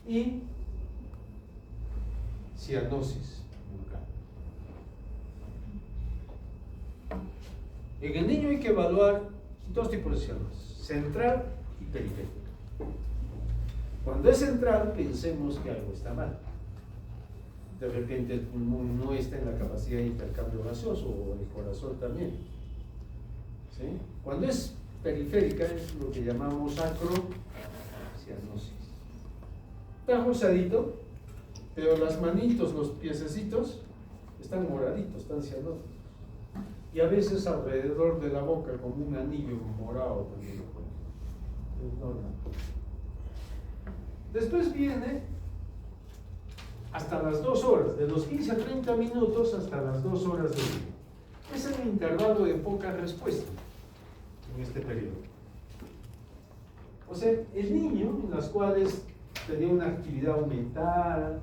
Y cianosis bucal. En el niño hay que evaluar dos tipos de cianosis, central y periférica. Cuando es central, pensemos que algo está mal. De repente el pulmón no está en la capacidad de intercambio gaseoso, o el corazón también. ¿Sí? Cuando es periférica, es lo que llamamos acrocianosis. Está rosadito, pero las manitos, los piececitos, están moraditos, están cianóticos. Y a veces alrededor de la boca, como un anillo morado también. Es normal. Después viene hasta las 2 horas, de los 15 a 30 minutos hasta las 2 horas del día. Es el intervalo de poca respuesta en este periodo. O sea, el niño, en las cuales tenía una actividad aumentada,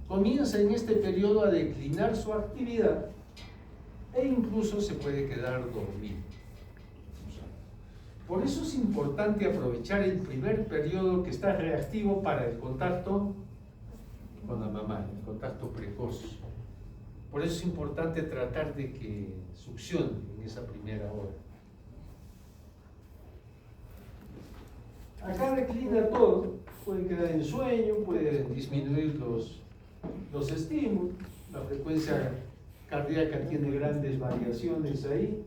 comienza en este periodo a declinar su actividad e incluso se puede quedar dormido. Por eso es importante aprovechar el primer periodo que está reactivo para el contacto con la mamá, el contacto precoz. Por eso es importante tratar de que succione en esa primera hora. Acá declina todo, puede quedar en sueño, puede disminuir los estímulos, la frecuencia cardíaca tiene grandes variaciones ahí.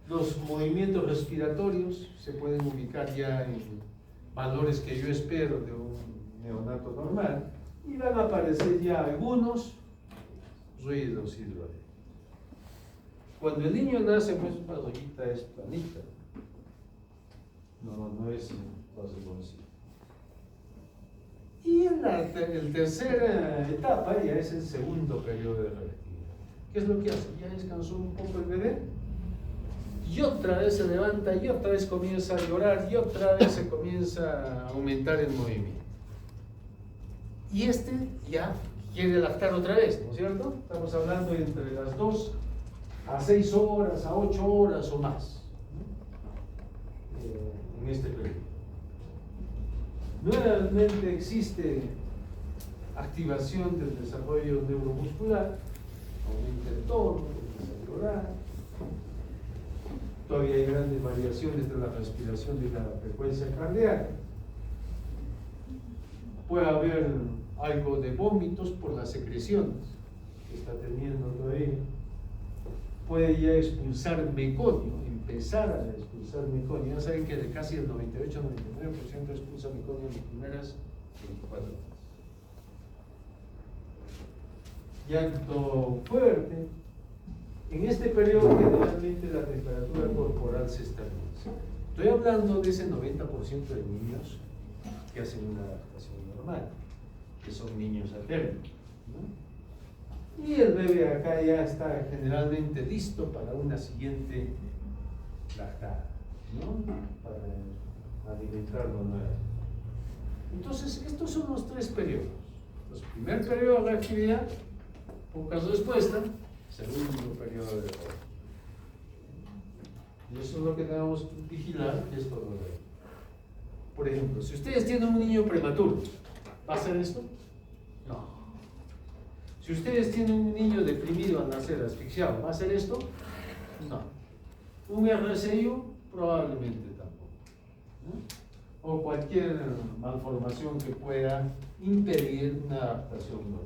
Los movimientos respiratorios se pueden ubicar ya en valores que yo espero de un neonato normal, y van a aparecer ya algunos ruidos hidroaéreos. Cuando el niño nace, pues una ollita es planita. No es conocido. Y en la tercera etapa ya es el segundo periodo de reactividad. ¿Qué es lo que hace? Ya descansó un poco el bebé y otra vez se levanta y otra vez comienza a llorar y otra vez se comienza a aumentar el movimiento. Y este ya quiere lactar otra vez, ¿no es cierto? Estamos hablando entre las 2 a 6 horas, a 8 horas o más, ¿no? En este periodo. Nuevamente existe activación del desarrollo neuromuscular, aumenta el tono, empieza a llorar. Todavía hay grandes variaciones de la respiración y la frecuencia cardíaca. Puede haber algo de vómitos por las secreciones que está teniendo todavía. Puede ya expulsar meconio, empezar a expulsar meconio. Ya saben que de casi el 98-99% expulsa meconio en las primeras 24 horas. Llanto fuerte. En este periodo generalmente la temperatura corporal se estabiliza. Estoy hablando de ese 90% de niños que hacen una adaptación normal, que son niños atérmicos, ¿no? Y el bebé acá ya está generalmente listo para una siguiente lactada, ¿no? Para alimentarlo nuevamente. Entonces, estos son los 3 periodos. El primer periodo de reactividad, pocas respuestas. Segundo periodo de reactividad. Y eso es lo que tenemos que vigilar, que es todo lo de. Por ejemplo, si ustedes tienen un niño prematuro, ¿va a hacer esto? No. Si ustedes tienen un niño deprimido al nacer, asfixiado, ¿va a hacer esto? No. Un RCIO, probablemente tampoco, ¿no? O cualquier malformación que pueda impedir una adaptación normal.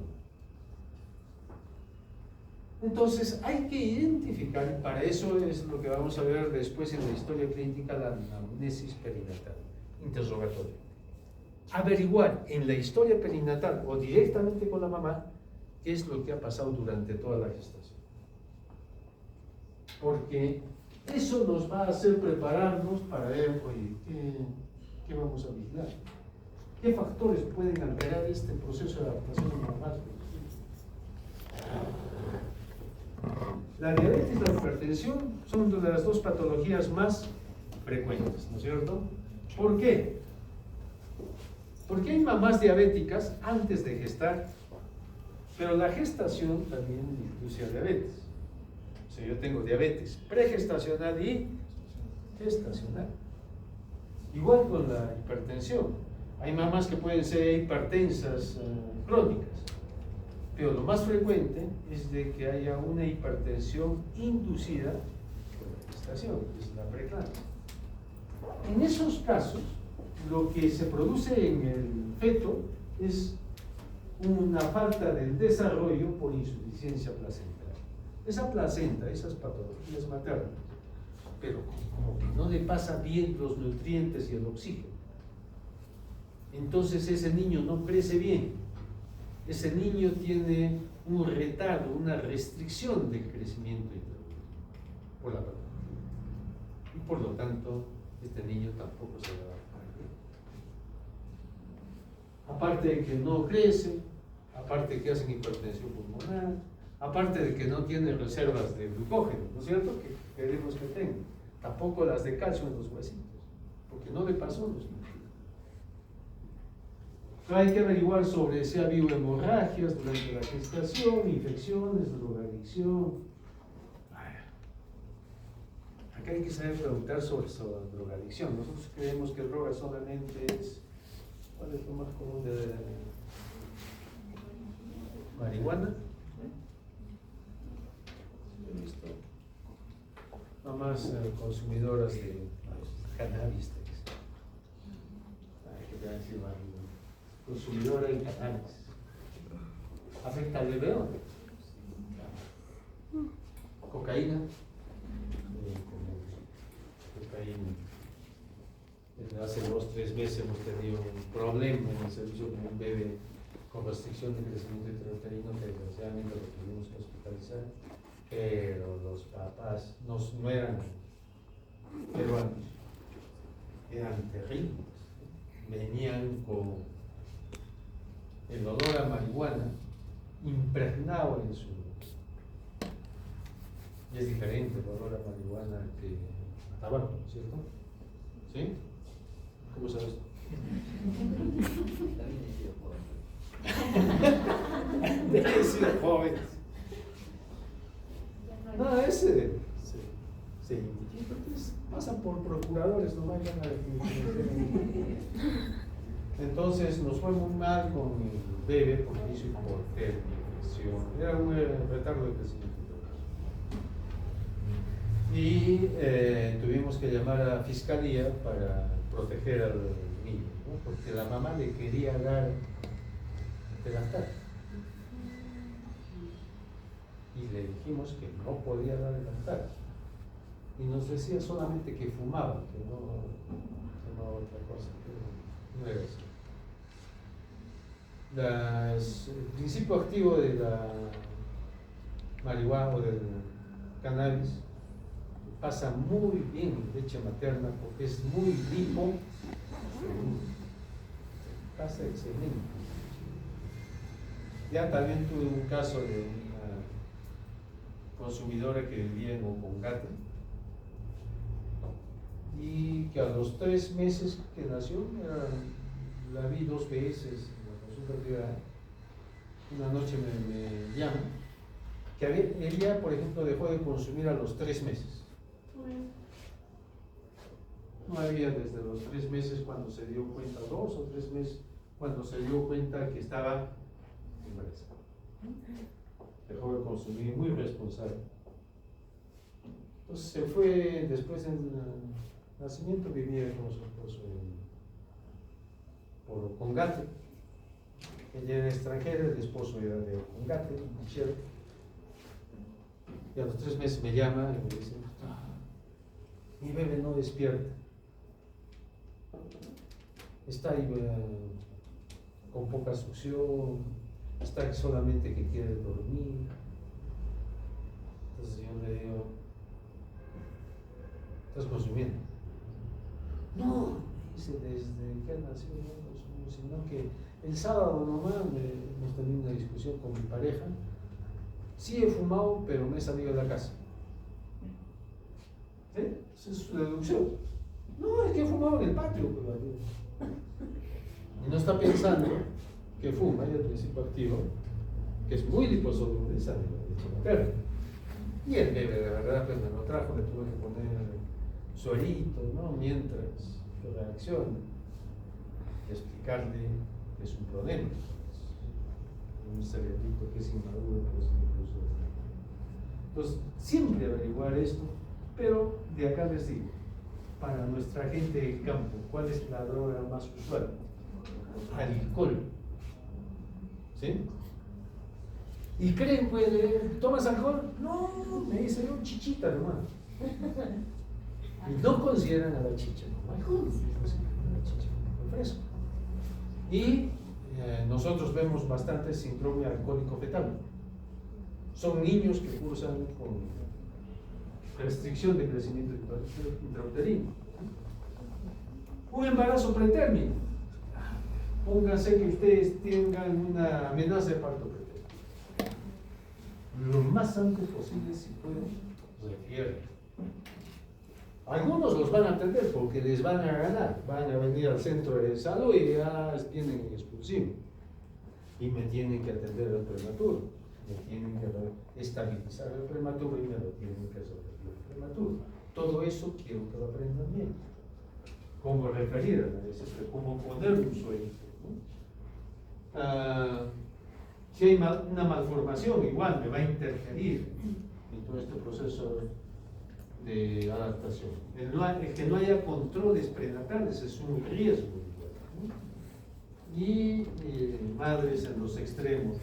Entonces hay que identificar, para eso es lo que vamos a ver después en la historia clínica, la anamnesis perinatal, interrogatorio. Averiguar en la historia perinatal o directamente con la mamá qué es lo que ha pasado durante toda la gestación. Porque eso nos va a hacer prepararnos para ver, oye, ¿qué vamos a vigilar? ¿Qué factores pueden alterar este proceso de adaptación normal? La diabetes y la hipertensión son una de las 2 patologías más frecuentes, ¿no es cierto? ¿Por qué? Porque hay mamás diabéticas antes de gestar, pero la gestación también induce a diabetes. O sea, yo tengo diabetes pregestacional y gestacional. Igual con la hipertensión. Hay mamás que pueden ser hipertensas crónicas, pero lo más frecuente es de que haya una hipertensión inducida por la gestación, que es la preeclampsia. En esos casos, lo que se produce en el feto es una falta del desarrollo por insuficiencia placental. Esa placenta, esas patologías maternas, pero como que no le pasa bien los nutrientes y el oxígeno, entonces ese niño no crece bien. Ese niño tiene un retardo, una restricción del crecimiento por la patología. Y por lo tanto, este niño tampoco se va a adaptar. Aparte de que no crece, aparte de que hacen hipertensión pulmonar, aparte de que no tiene reservas de glucógeno, ¿no es cierto? Que queremos que tenga. Tampoco las de calcio en los huesitos, porque no le pasó los niños. Hay que averiguar sobre si ha habido hemorragias durante la gestación, infecciones, drogadicción. Acá hay que saber preguntar sobre drogadicción. Nosotros creemos que droga solamente es, ¿cuál es lo más común de marihuana? He visto mamás consumidoras de cannabis. Hay que ver si van. Consumidora de cannabis. ¿Afecta al bebé o no? Cocaína. Cocaína. Desde hace 2 o 3 meses hemos tenido un problema en el servicio con un bebé con restricción de crecimiento intrauterino, que desgraciadamente lo tuvimos que hospitalizar, pero los papás no eran peruanos, eran terribles, venían con el olor a marihuana impregnado en su... Y es diferente el olor a marihuana que a tabaco, ¿cierto? ¿Sí? ¿Cómo sabes? También he sido joven. Debe ser joven. No, ese se identifica, pues, pasan por procuradores, nomás ya nada que... Entonces nos fue muy mal con el bebé porque hizo hipotermia, presión, era un retardo de crecimiento. Y tuvimos que llamar a la fiscalía para proteger al niño, ¿no? Porque la mamá le quería dar de lactar. Y le dijimos que no podía dar de lactar. Y nos decía solamente que fumaba, que no otra cosa, que no era eso. El principio activo de la marihuana o del cannabis pasa muy bien en leche materna porque es muy lipo, pasa excelente. Ya también tuve un caso de una consumidora que vivía en Ocongate y que a los 3 meses que nació, la vi 2 veces en la consulta privada. Una noche me llama que ella, por ejemplo, dejó de consumir a los 3 meses. No había desde los 3 meses cuando se dio cuenta, 2 o 3 meses, cuando se dio cuenta que estaba embarazada. Dejó de consumir, muy responsable. Entonces se fue, después del nacimiento vivía con su esposo por Ocongate. Ella era extranjera, el esposo era de Ocongate, Michelle. Y a los 3 meses me llama y me dice, mi bebé no despierta. Está ahí con poca succión, está solamente que quiere dormir. Entonces yo le digo, ¿estás consumiendo? No, dice, desde que nació no consumo, sino que el sábado nomás hemos tenido una discusión con mi pareja. Sí he fumado, pero me he salido de la casa. ¿Sí? Esa es su deducción. No, es que he fumado en el patio. Y no está pensando que fuma, y el principio activo, que es muy liposoluble, sale de leche materna. Y el bebé, de verdad, pues me lo trajo, le tuve que poner suerito, ¿no? Mientras que reacciona, y explicarle que es un problema. Un cerebrito que es inmaduro, pues incluso. Entonces, siempre averiguar esto, pero de acá les digo, para nuestra gente del campo, ¿cuál es la droga más usual? Alcohol. ¿Sí? ¿Y creen, pues, tomas alcohol? No, me dice yo, chichita nomás. Y no consideran a la chicha como alcohol, consideran a la chicha como fresco. Y nosotros vemos bastante síndrome alcohólico fetal. Son niños que cursan con restricción de crecimiento intrauterino. Un embarazo pretérmino. Pónganse que ustedes tengan una amenaza de parto pretérmino. Lo más antes posible, si pueden, refieren. Algunos los van a atender porque les van a ganar, van a venir al centro de salud y ya tienen expulsivo y me tienen que atender al prematuro, me tienen que estabilizar el prematuro y me lo tienen que resolver el prematuro. Todo eso quiero que lo aprendan bien. Cómo referir a la necesidad, cómo poner un sueño, ¿no? Si hay una malformación, igual me va a interferir en todo este proceso de adaptación. El que no haya controles prenatales es un riesgo, ¿no? Y madres en los extremos, ¿no?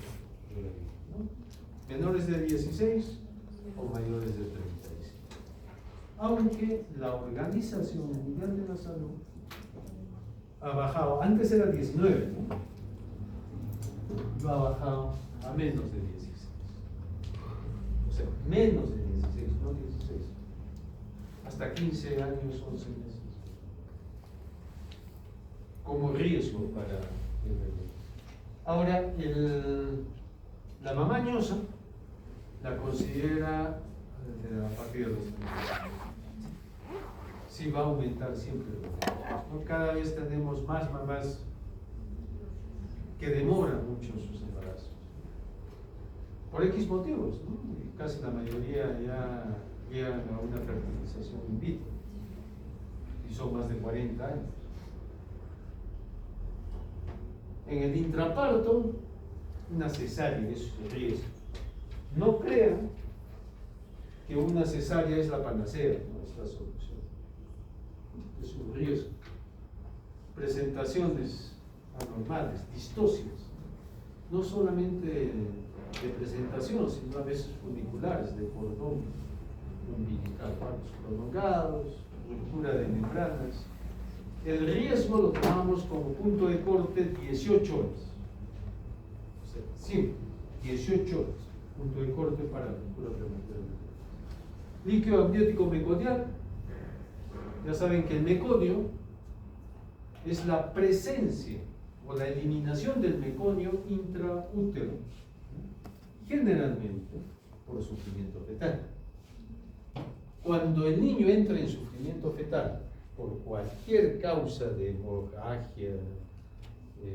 Menores de 16 o mayores de 35. Aunque la Organización Mundial de la Salud ha bajado, antes era 19, ¿no? lo ha bajado a menos de 16. O sea, menos de 16, no 16. Hasta 15 años, 11 meses. Como riesgo para el bebé. Ahora, la mamá ñosa la considera a partir de los 3 años. Sí va a aumentar siempre. ¿No? Cada vez tenemos más mamás que demoran mucho sus embarazos. Por X motivos, ¿no? Y casi la mayoría ya llegan a una fertilización in vitro. Y son más de 40 años. En el intraparto, una cesárea es un riesgo. No crean que una cesárea es la panacea, no es la solución. Es un riesgo. Presentaciones anormales, distocias, no solamente de presentación, sino a veces funiculares, de cordón umbilical, partos prolongados, ruptura de membranas. El riesgo lo tomamos como punto de corte 18 horas. O sea, siempre, 18 horas, punto de corte para la ruptura prematura. Líquido amniótico meconial. Ya saben que el meconio es la presencia o la eliminación del meconio intraútero, generalmente por sufrimiento fetal. Cuando el niño entra en sufrimiento fetal por cualquier causa de hemorragia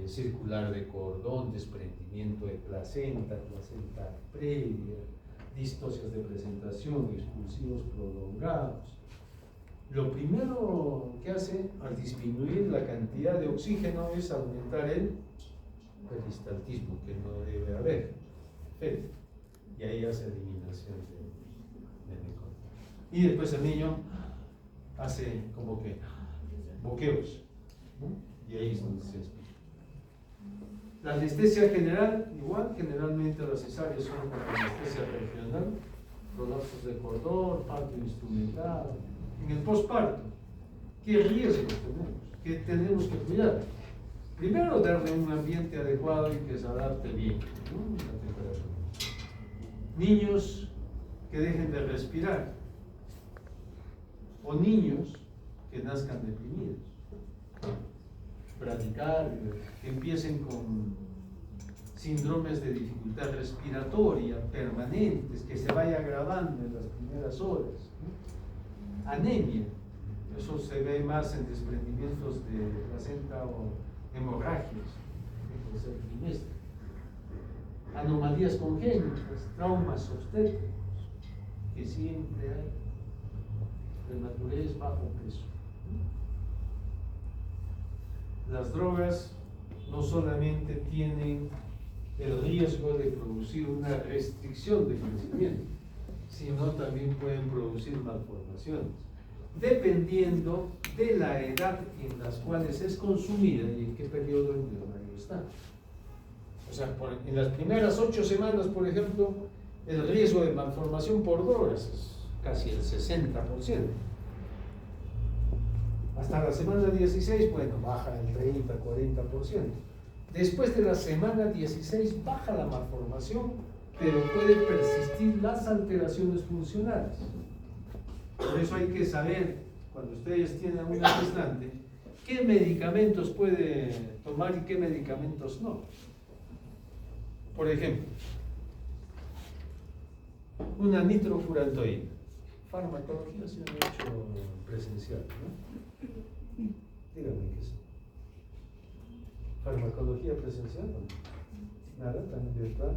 circular de cordón, desprendimiento de placenta previa, distocias de presentación, expulsivos prolongados, lo primero que hace al disminuir la cantidad de oxígeno es aumentar el peristaltismo, que no debe haber, y ahí hace eliminación de meconio. Y después el niño hace como que boqueos, ¿no? Y ahí es donde se explica. La anestesia general, igual, generalmente las cesáreas son con anestesia regional, prolapsos de cordón, parto instrumental. En el posparto, ¿qué riesgos tenemos? ¿Qué tenemos que cuidar? Primero, darle un ambiente adecuado y que se adapte bien, ¿no? La temperatura. Niños que dejen de respirar, o niños que nazcan deprimidos, bradicardios, que empiecen con síndromes de dificultad respiratoria permanentes, que se vaya agravando en las primeras horas, ¿no? Anemia, eso se ve más en desprendimientos de placenta o hemorragias en el tercer trimestre. Anomalías congénitas, traumas obstétricos, que siempre hay. Prematures, bajo peso. Las drogas no solamente tienen el riesgo de producir una restricción de crecimiento, sino también pueden producir malformaciones, dependiendo de la edad en las cuales es consumida y en qué periodo embrionario está. O sea, en las primeras 8 semanas, por ejemplo, el riesgo de malformación por drogas es casi el 60%. Hasta la semana 16, bueno, baja el 30-40%. Después de la semana 16 baja la malformación, pero puede persistir las alteraciones funcionales. Por eso hay que saber, cuando ustedes tienen una gestante, qué medicamentos puede tomar y qué medicamentos no. Por ejemplo, una nitrofurantoína. Farmacología se ha hecho presencial, ¿no? Díganme qué es. ¿Farmacología presencial? Nada, también virtual.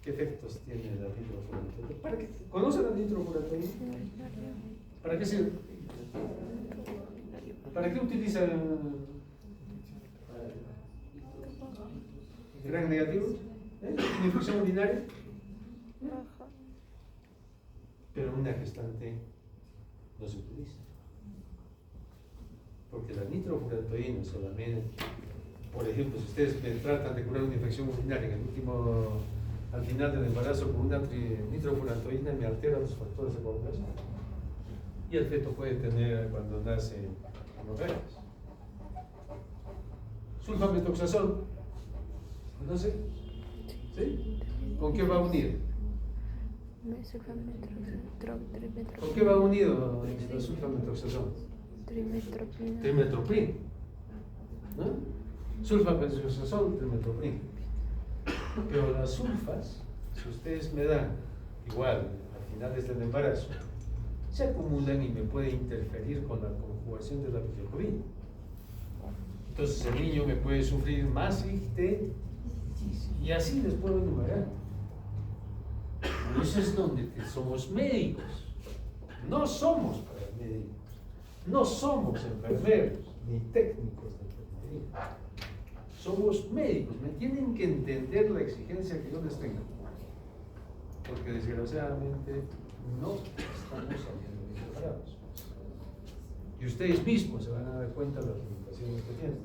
¿Qué efectos tiene la nitrofurantoína? ¿Para qué? ¿Conocen la nitrofurantoína? ¿Para qué sirve? ¿Para qué utilizan gran negativo? ¿Una infección urinaria? Pero en una gestante no se utiliza. Porque la nitrofurantoína solamente, por ejemplo, si ustedes me tratan de curar una infección urinaria al final del embarazo con una nitrofurantoína, me altera los factores de coagulación. Y el feto puede tener, cuando nace, hemorragias. sulfamethoxazol. ¿Conoce? ¿Sí? ¿Con qué va unido? ¿Con qué va unido el sulfamethoxazol? Trimetropina. Trimetoprim. ¿No? Sulfamethoxazol, trimetoprim. Pero las sulfas, si ustedes me dan igual a finales del embarazo, se acumulan y me pueden interferir con la conjugación de la bilirrubina. Entonces el niño me puede sufrir mastitis y así les puedo enumerar. Por eso es donde somos médicos. No somos paramédicos, no somos enfermeros ni técnicos de enfermería. Somos médicos, me tienen que entender la exigencia que yo les tengo. Porque desgraciadamente no estamos saliendo bien preparados. Y ustedes mismos se van a dar cuenta de las limitaciones que tienen.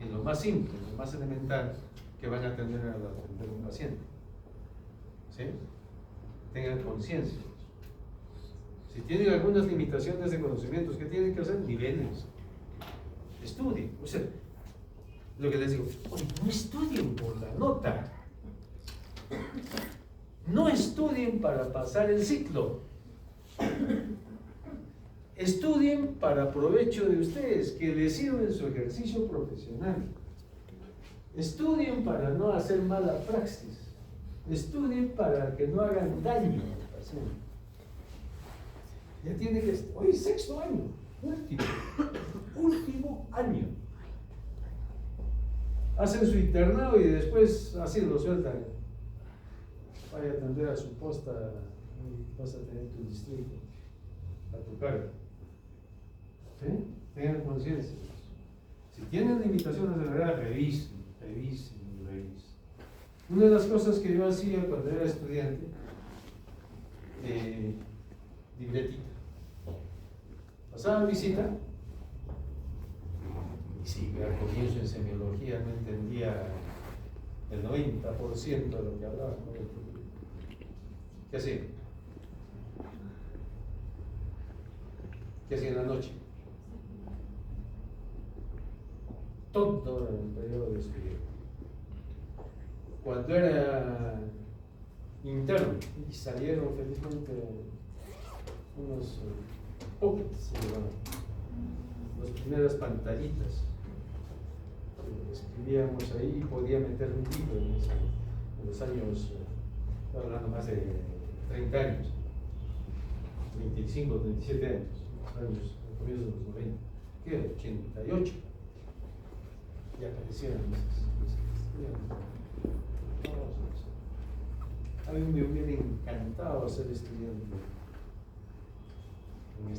Y lo más simple, lo más elemental que van a tener al atender a un paciente. ¿Sí? Tengan conciencia. Si tienen algunas limitaciones de conocimientos, ¿qué tienen que hacer? Niveles. Estudien. O sea, lo que les digo, oye, no estudien por la nota. No estudien para pasar el ciclo. Estudien para provecho de ustedes, que les sirva en su ejercicio profesional. Estudien para no hacer mala praxis. Estudien para que no hagan daño al paciente. Ya tiene que estar, hoy sexto año, último año. Hacen su internado y después así lo sueltan. Vaya a atender a su posta y vas a tener tu distrito a tu cargo. ¿Sí? Tengan conciencia. Si tienen limitaciones de verdad, revisen. Una de las cosas que yo hacía cuando era estudiante, libretita. Pasaba visita, y sí, al comienzo en semiología no entendía el 90% de lo que hablaba. ¿Qué hacía? ¿Qué hacía en la noche? Todo el periodo de estudio. Cuando era interno y salieron felizmente unos pockets, las primeras pantallitas, escribíamos ahí y podía meter un libro en los años, estoy hablando más de 30 años, 25, 37 años, comienzos de los 90, ¿qué? 88, y aparecieron esas. A mí me hubiera encantado ser estudiante en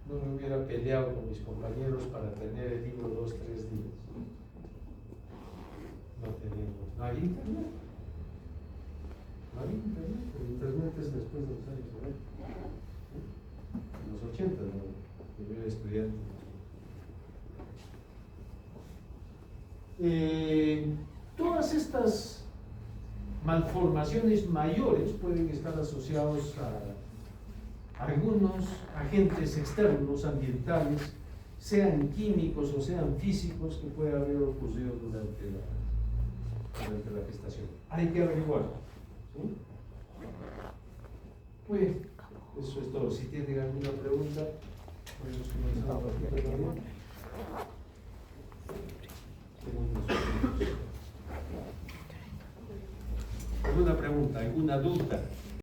no me hubiera peleado con mis compañeros para tener el libro 2, 3 días. No teníamos, no había internet. El internet es después de los años 90. En los 80, ¿no? Yo era estudiante. Todas estas malformaciones mayores pueden estar asociados a algunos agentes externos, ambientales, sean químicos o sean físicos, que puede haber ocurrido durante la gestación. Hay que averiguar. ¿Sí? Pues eso es todo. Si tienen alguna pregunta, podemos comenzar. ¿Alguna pregunta? ¿Alguna duda?